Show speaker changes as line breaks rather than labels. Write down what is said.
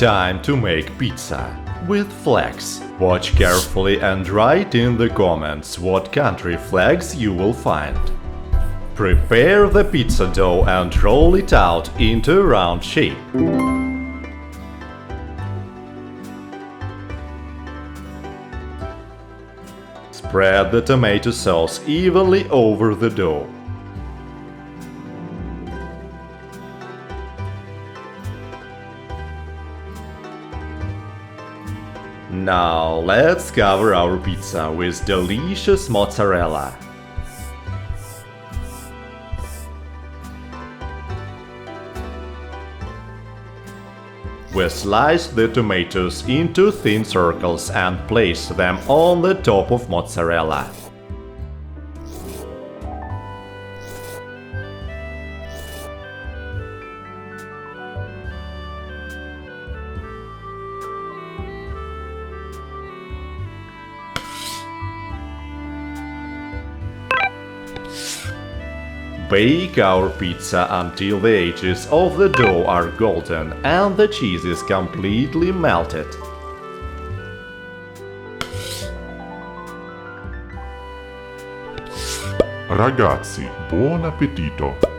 Time to make pizza with flags. Watch carefully and write in the comments what country flags you will find. Prepare the pizza dough and roll it out into a round shape. Spread the tomato sauce evenly over the dough. Now let's cover our pizza with delicious mozzarella. We slice the tomatoes into thin circles and place them on the top of mozzarella. Bake our pizza until the edges of the dough are golden and the cheese is completely melted.
Ragazzi, buon appetito!